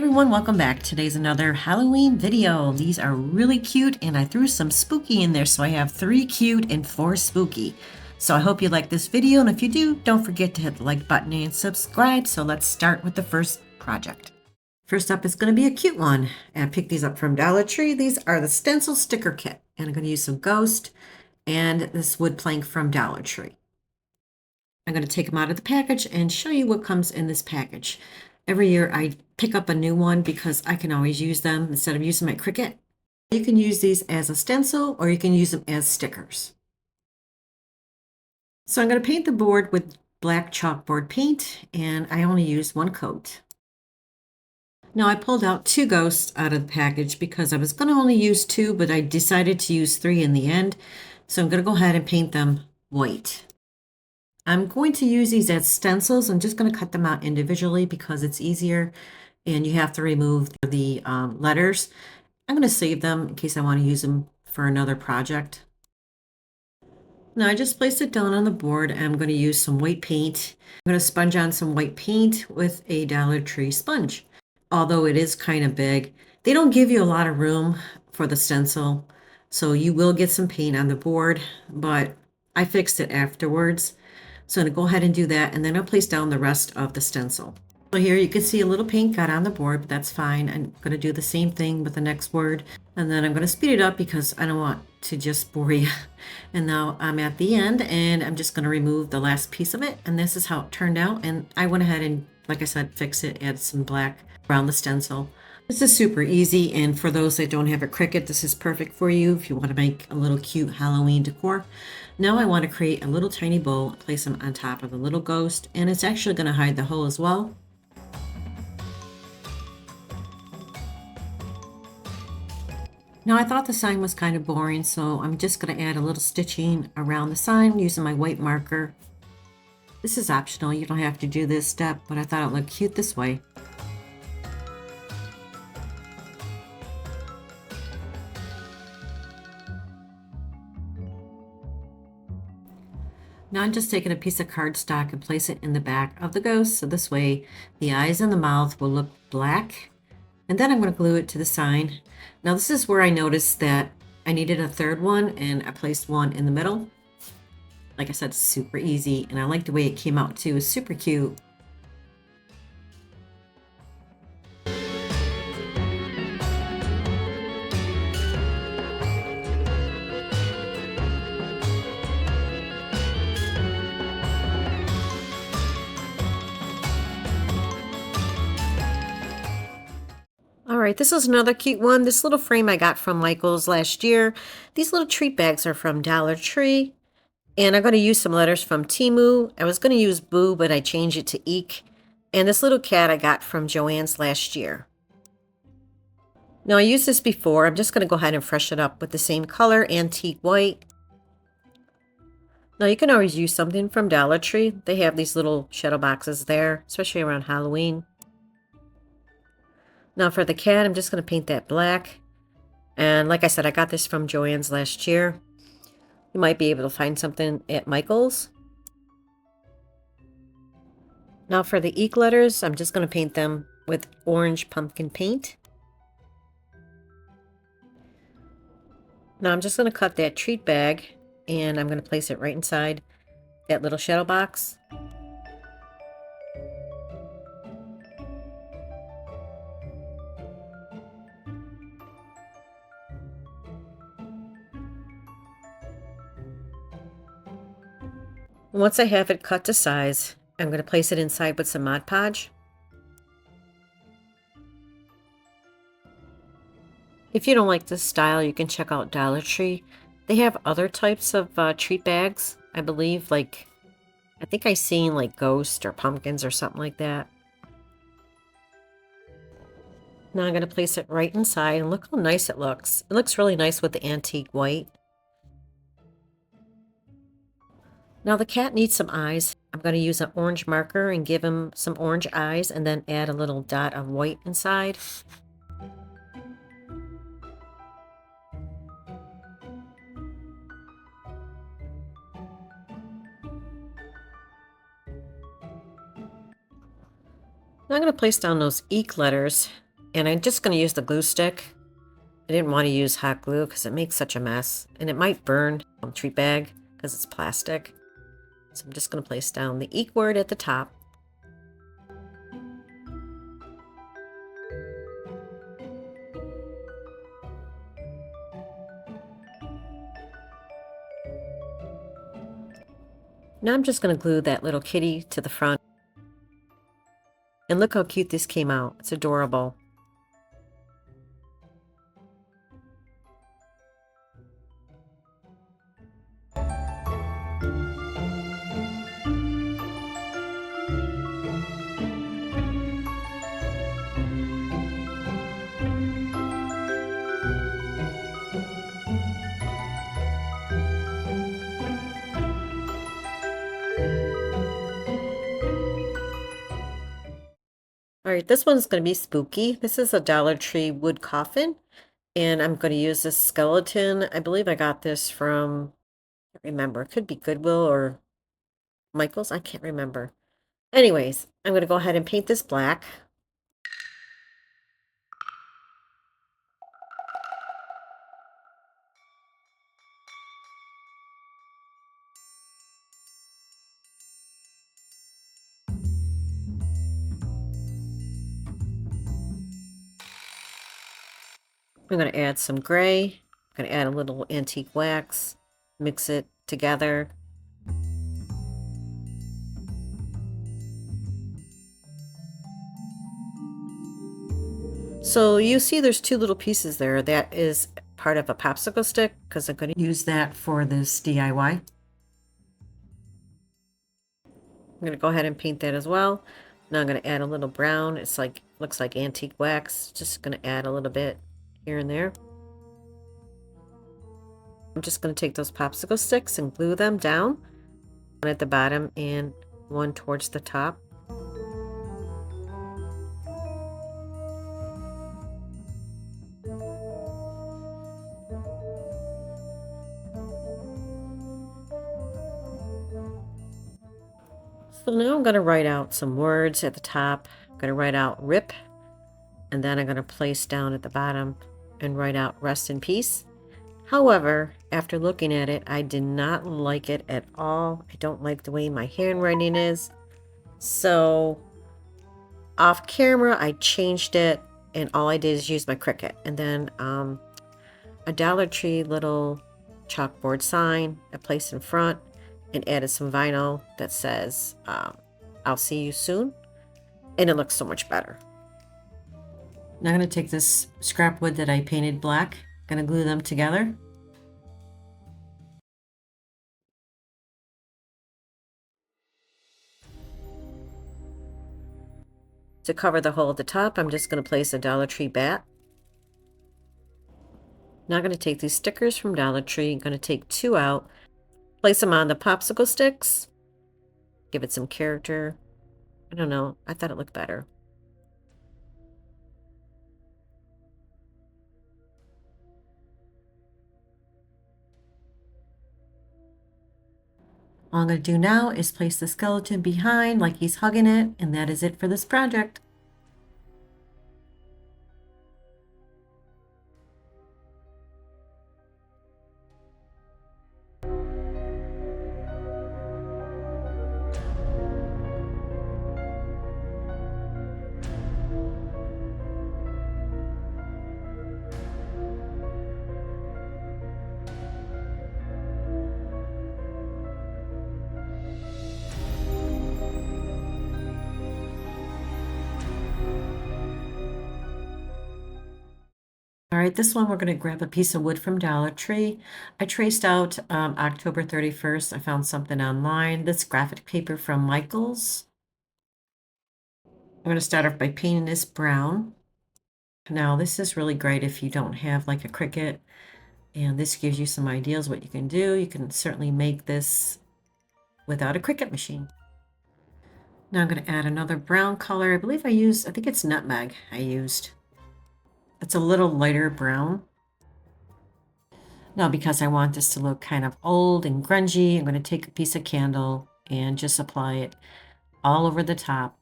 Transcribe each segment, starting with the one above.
everyone, welcome back. Today's another Halloween video. These are really cute and I threw some spooky in there, so I have 3 cute and 4 spooky. So I hope you like this video, and if you do, don't forget to hit the like button and subscribe. So let's start with the first project. First up is going to be a cute one. I picked these up from Dollar Tree. These are the stencil sticker kit, and I'm going to use some ghost and this wood plank from Dollar Tree. I'm going to take them out of the package and show you what comes in this package. Every year I pick up a new one because I can always use them instead of using my Cricut. You can use these as a stencil or you can use them as stickers. So I'm going to paint the board with black chalkboard paint, and I only use 1 coat. Now I pulled out 2 ghosts out of the package because I was going to only use 2, but I decided to use 3 in the end. So I'm going to go ahead and paint them white. I'm going to use these as stencils. I'm just going to cut them out individually because it's easier and you have to remove the letters. I'm going to save them in case I want to use them for another project. Now I just placed it down on the board and I'm going to use some white paint. I'm going to sponge on some white paint with a Dollar Tree sponge. Although it is kind of big, they don't give you a lot of room for the stencil, so you will get some paint on the board, but I fixed it afterwards. So I'm going to go ahead and do that, and then I'll place down the rest of the stencil. So here you can see a little paint got on the board, but that's fine. I'm going to do the same thing with the next word, and then I'm going to speed it up because I don't want to just bore you. And now I'm at the end, and I'm just going to remove the last piece of it, and this is how it turned out. And I went ahead and, like I said, fix it, add some black around the stencil. This is super easy, and for those that don't have a Cricut, this is perfect for you if you want to make a little cute Halloween decor. Now I want to create a little tiny bowl, place them on top of the little ghost, and it's actually going to hide the hole as well. Now I thought the sign was kind of boring, so I'm just going to add a little stitching around the sign using my white marker. This is optional, you don't have to do this step, but I thought it would look cute this way. Now I'm just taking a piece of cardstock and place it in the back of the ghost, so this way the eyes and the mouth will look black. And then I'm going to glue it to the sign. Now this is where I noticed that I needed a third one, and I placed one in the middle. Like I said, super easy, and I like the way it came out too. It's super cute. All right, this is another cute one. This little frame I got from Michael's last year. These little treat bags are from Dollar Tree. And I'm going to use some letters from Temu. I was going to use Boo, but I changed it to Eek. And this little cat I got from Joann's last year. Now I used this before. I'm just going to go ahead and freshen it up with the same color, antique white. Now you can always use something from Dollar Tree. They have these little shadow boxes there, especially around Halloween. Now for the cat, I'm just going to paint that black. And like I said, I got this from Joann's last year. You might be able to find something at Michael's. Now for the Eek letters, I'm just going to paint them with orange pumpkin paint. Now I'm just going to cut that treat bag, and I'm going to place it right inside that little shadow box. Once I have it cut to size, I'm going to place it inside with some Mod Podge. If you don't like this style, you can check out Dollar Tree. They have other types of treat bags, I believe, like, I think I seen like ghost or pumpkins or something like that. Now I'm going to place it right inside, and look how nice it looks. It looks really nice with the antique white. Now the cat needs some eyes. I'm going to use an orange marker and give him some orange eyes, and then add a little dot of white inside. Now I'm going to place down those Eek letters And I'm just going to use the glue stick. I didn't want to use hot glue because it makes such a mess. And it might burn the treat bag because it's plastic. So I'm just going to place down the eek word at the top. Now I'm just going to glue that little kitty to the front. And look how cute this came out. It's adorable. All right, this one's going to be spooky. This is a Dollar Tree wood coffin, and I'm going to use this skeleton. I believe I got this from, I can't remember. It could be Goodwill or Michael's. I can't remember. Anyways, I'm going to go ahead and paint this black. I'm going to add some gray. I'm going to add a little antique wax, mix it together. So you see there's two little pieces there. That is part of a popsicle stick because I'm going to use that for this DIY. I'm going to go ahead and paint that as well. Now I'm going to add a little brown. It's like, looks like antique wax. Just going to add a little bit here and there. I'm just going to take those popsicle sticks and glue them down. One at the bottom and one towards the top. So now I'm going to write out some words at the top. I'm going to write out RIP, and then I'm going to place down at the bottom and write out rest in peace. However, after looking at it, I did not like it at all. I don't like the way my handwriting is. So off camera, I changed it, and all I did is use my Cricut. And then a Dollar Tree little chalkboard sign I placed in front and added some vinyl that says, I'll see you soon. And it looks so much better. Now I'm going to take this scrap wood that I painted black, going to glue them together. To cover the hole at the top, I'm just going to place a Dollar Tree bat. Now I'm going to take these stickers from Dollar Tree. I'm going to take two out, place them on the popsicle sticks, give it some character. I don't know. I thought it looked better. All I'm going to do now is place the skeleton behind like he's hugging it, and that is it for this project. All right, this one we're going to grab a piece of wood from Dollar Tree. I traced out October 31st. I found something online. This graphic paper from Michael's. I'm going to start off by painting this brown. Now, this is really great if you don't have like a Cricut, and this gives you some ideas what you can do. You can certainly make this without a Cricut machine. Now I'm going to add another brown color. I believe I think it's nutmeg I used. It's a little lighter brown. Now, because I want this to look kind of old and grungy, I'm going to take a piece of candle and just apply it all over the top.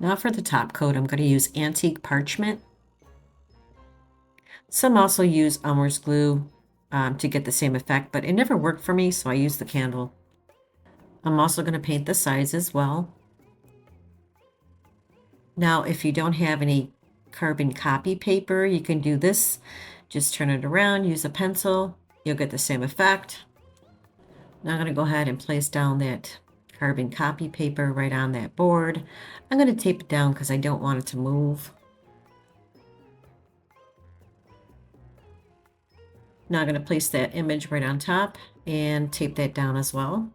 Now for the top coat, I'm going to use antique parchment. Some also use Elmer's glue to get the same effect, but it never worked for me, so I use the candle. I'm also going to paint the sides as well. Now, if you don't have any carbon copy paper, you can do this. Just turn it around, use a pencil, you'll get the same effect. Now I'm going to go ahead and place down that carbon copy paper right on that board. I'm going to tape it down because I don't want it to move. Now I'm going to place that image right on top and tape that down as well.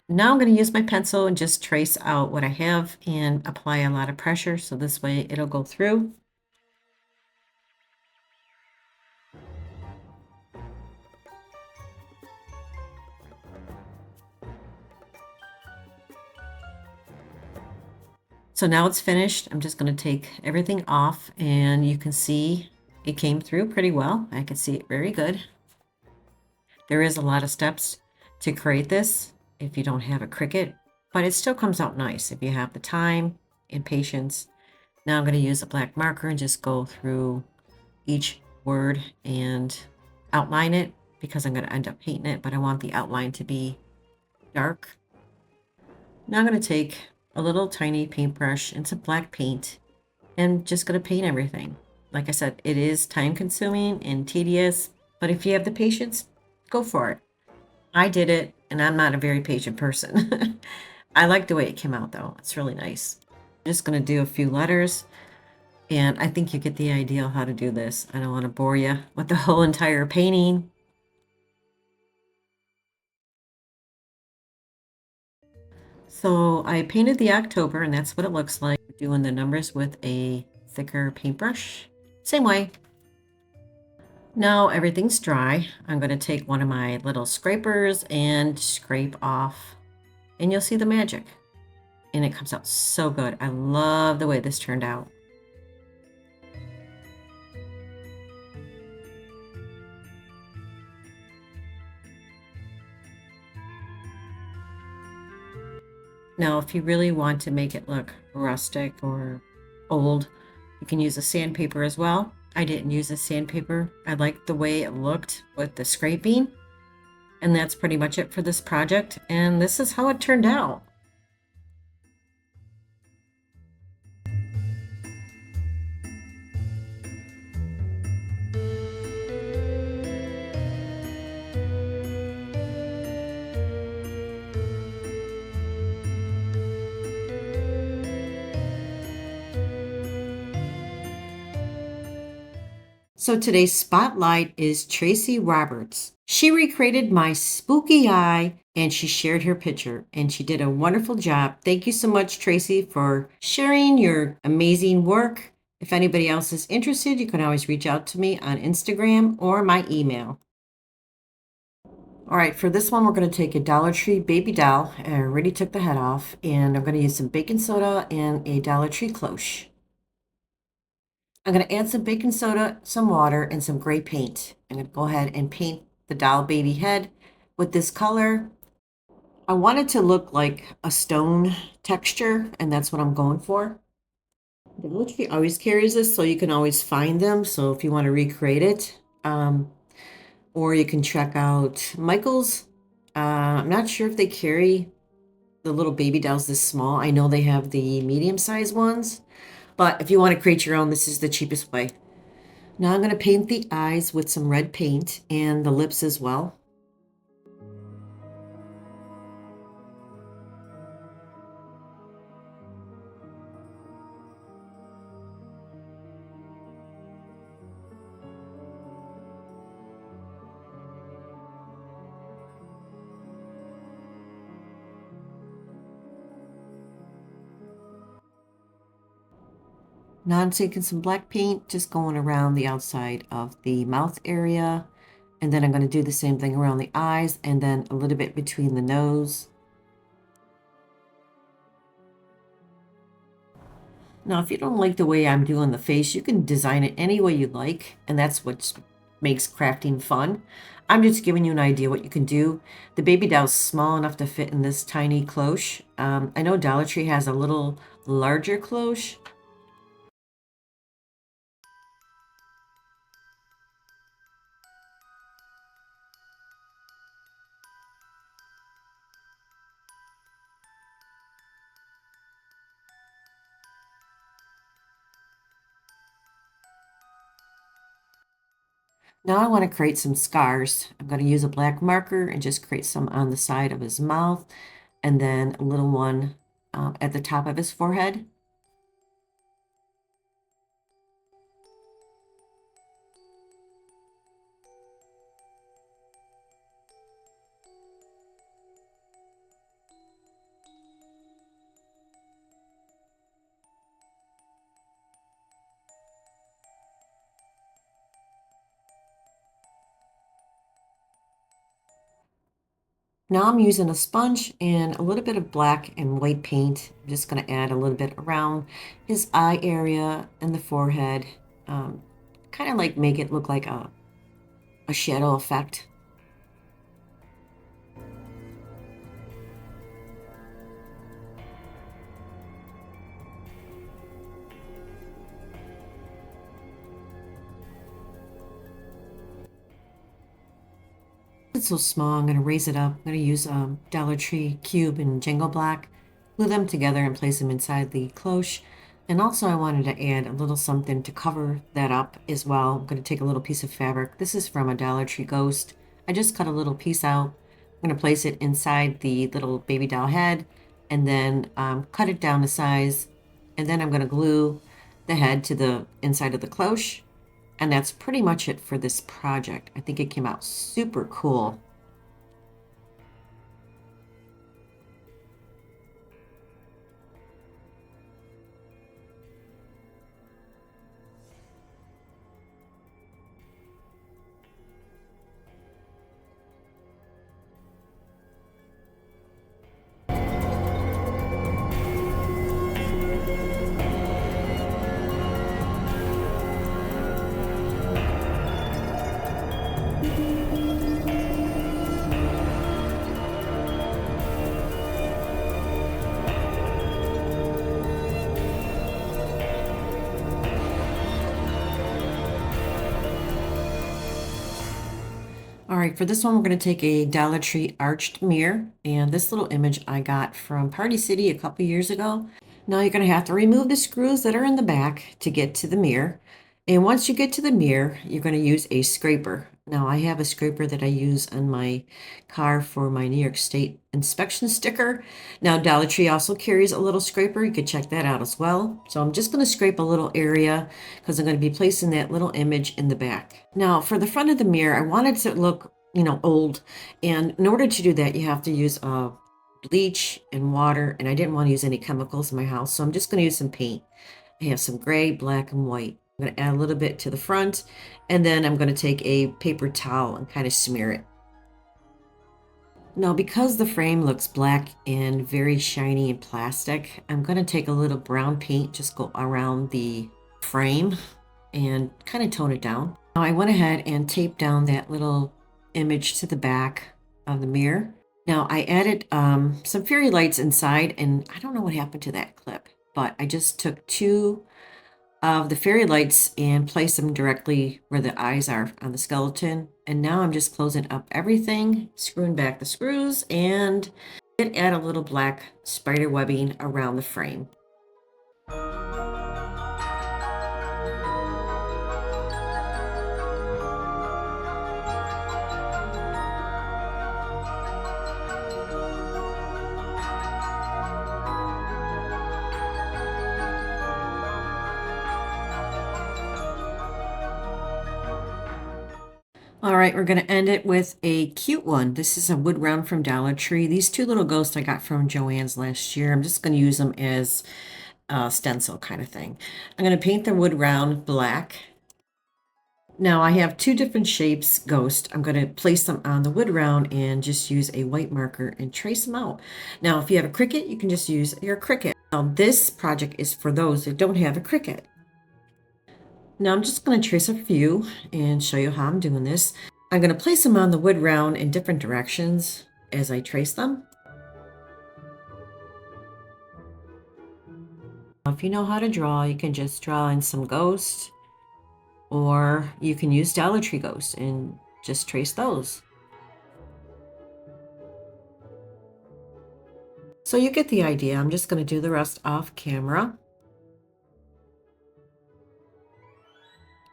Now I'm going to use my pencil and just trace out what I have and apply a lot of pressure so this way it'll go through. So now it's finished. I'm just going to take everything off and you can see it came through pretty well. I can see it very good. There is a lot of steps to create this if you don't have a Cricut, but it still comes out nice if you have the time and patience. Now I'm going to use a black marker and just go through each word and outline it because I'm going to end up painting it, but I want the outline to be dark. Now I'm going to take a little tiny paintbrush and some black paint and just going to paint everything. Like I said, it is time consuming and tedious, but if you have the patience, go for it. I did it, and I'm not a very patient person. I like the way it came out, though. It's really nice. I'm just going to do a few letters, and I think you get the idea of how to do this. I don't want to bore you with the whole entire painting. So I painted the October, and that's what it looks like. Doing the numbers with a thicker paintbrush. Same way. Now everything's dry. I'm going to take one of my little scrapers and scrape off, and you'll see the magic. And it comes out so good. I love the way this turned out. Now, if you really want to make it look rustic or old, you can use a sandpaper as well. I didn't use a sandpaper. I liked the way it looked with the scraping. And that's pretty much it for this project. And this is how it turned out. So today's spotlight is Tracy Roberts. She recreated my spooky eye and she shared her picture and she did a wonderful job. Thank you so much, Tracy, for sharing your amazing work. If anybody else is interested, you can always reach out to me on Instagram or my email. All right, for this one, we're going to take a Dollar Tree baby doll. I already took the head off, and I'm going to use some baking soda and a Dollar Tree cloche. I'm going to add some baking soda, some water, and some gray paint. I'm going to go ahead and paint the doll baby head with this color. I want it to look like a stone texture, and that's what I'm going for. Dollar Tree always carries this, so you can always find them. So if you want to recreate it, or you can check out Michael's. I'm not sure if they carry the little baby dolls this small. I know they have the medium-sized ones. But if you want to create your own, this is the cheapest way. Now I'm going to paint the eyes with some red paint and the lips as well. Now I'm taking some black paint, just going around the outside of the mouth area. And then I'm going to do the same thing around the eyes and then a little bit between the nose. Now, if you don't like the way I'm doing the face, you can design it any way you like. And that's what's makes crafting fun. I'm just giving you an idea what you can do. The baby doll's small enough to fit in this tiny cloche. I know Dollar Tree has a little larger cloche. Now I want to create some scars. I'm going to use a black marker and just create some on the side of his mouth and then a little one at the top of his forehead. Now I'm using a sponge and a little bit of black and white paint. I'm just going to add a little bit around his eye area and the forehead. Um, kind of like make it look like a shadow effect. It's so small, I'm going to raise it up. I'm going to use Dollar Tree cube and Jingle Black, glue them together and place them inside the cloche. And also I wanted to add a little something to cover that up as well. I'm going to take a little piece of fabric. This is from a Dollar Tree Ghost. I just cut a little piece out. I'm going to place it inside the little baby doll head and then cut it down to size. And then I'm going to glue the head to the inside of the cloche. And that's pretty much it for this project. I think it came out super cool. All right, for this one, we're going to take a Dollar Tree arched mirror, and this little image I got from Party City a couple years ago. Now you're going to have to remove the screws that are in the back to get to the mirror. And once you get to the mirror, you're going to use a scraper. Now I have a scraper that I use on my car for my New York State inspection sticker. Now Dollar Tree also carries a little scraper. You could check that out as well. So I'm just going to scrape a little area because I'm going to be placing that little image in the back. Now for the front of the mirror, I wanted to look, old. And in order to do that, you have to use bleach and water. And I didn't want to use any chemicals in my house. So I'm just going to use some paint. I have some gray, black, and white. I'm going to add a little bit to the front, and then I'm going to take a paper towel and kind of smear it. Now, because the frame looks black and very shiny and plastic, I'm going to take a little brown paint, just go around the frame and kind of tone it down. Now, I went ahead and taped down that little image to the back of the mirror. Now, I added some fairy lights inside, and I don't know what happened to that clip, but I just took two of the fairy lights and place them directly where the eyes are on the skeleton. And now I'm just closing up everything, screwing back the screws, and add a little black spider webbing around the frame. All right, we're going to end it with a cute one. This is a wood round from Dollar Tree. These two little ghosts I got from Joann's last year. I'm just going to use them as a stencil kind of thing. I'm going to paint the wood round black. Now I have two different shapes ghost. I'm going to place them on the wood round and just use a white marker and trace them out. Now, if you have a Cricut, you can just use your Cricut. Now, this project is for those that don't have a Cricut. Now I'm just going to trace a few and show you how I'm doing this. I'm going to place them on the wood round in different directions as I trace them. If you know how to draw, you can just draw in some ghosts, or you can use Dollar Tree ghosts and just trace those. So you get the idea. I'm just going to do the rest off camera.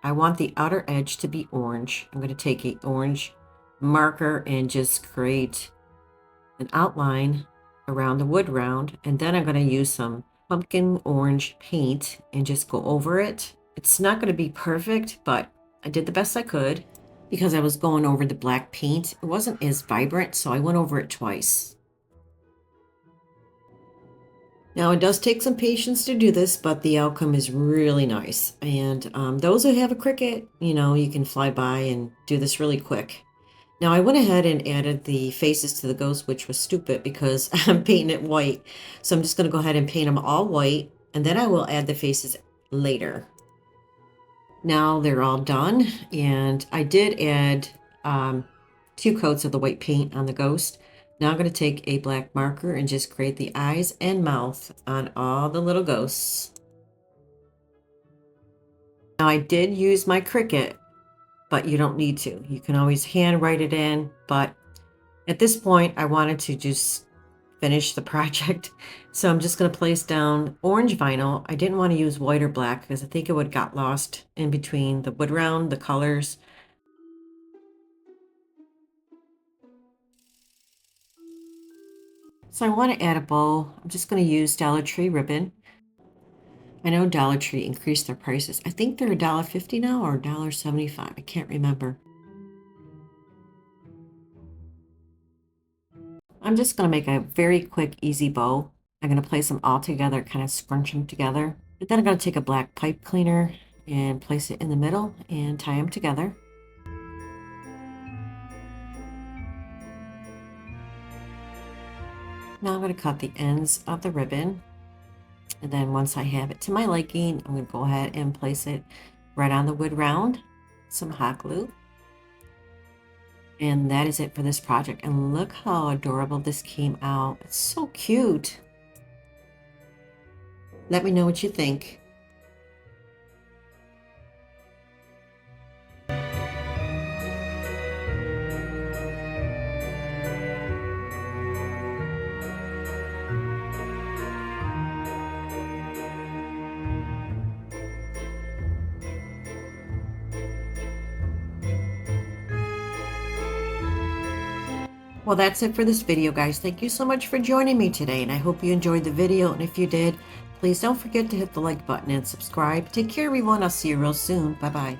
I want the outer edge to be orange. I'm going to take an orange marker and just create an outline around the wood round, and then I'm going to use some pumpkin orange paint and just go over it. It's not going to be perfect, but I did the best I could because I was going over the black paint. It wasn't as vibrant, so I went over it twice. Now, it does take some patience to do this, but the outcome is really nice. And those who have a Cricut, you can fly by and do this really quick. Now, I went ahead and added the faces to the ghost, which was stupid because I'm painting it white. So I'm just going to go ahead and paint them all white, and then I will add the faces later. Now they're all done, and I did add 2 coats of the white paint on the ghost. Now I'm going to take a black marker and just create the eyes and mouth on all the little ghosts. Now I did use my Cricut, but you don't need to. You can always hand write it in, but at this point I wanted to just finish the project. So I'm just going to place down orange vinyl. I didn't want to use white or black because I think it would have got lost in between the wood round, the colors. So I want to add a bow. I'm just going to use Dollar Tree ribbon. I know Dollar Tree increased their prices. I think they're $1.50 now or $1.75. I can't remember. I'm just going to make a very quick, easy bow. I'm going to place them all together, kind of scrunch them together. But then I'm going to take a black pipe cleaner and place it in the middle and tie them together. Now I'm going to cut the ends of the ribbon. And then once I have it to my liking, I'm going to go ahead and place it right on the wood round, some hot glue. And that is it for this project. And look how adorable this came out. It's so cute. Let me know what you think. Well, that's it for this video, guys. Thank you so much for joining me today, and I hope you enjoyed the video. And if you did, please don't forget to hit the like button and subscribe. Take care, everyone. I'll see you real soon. Bye-bye.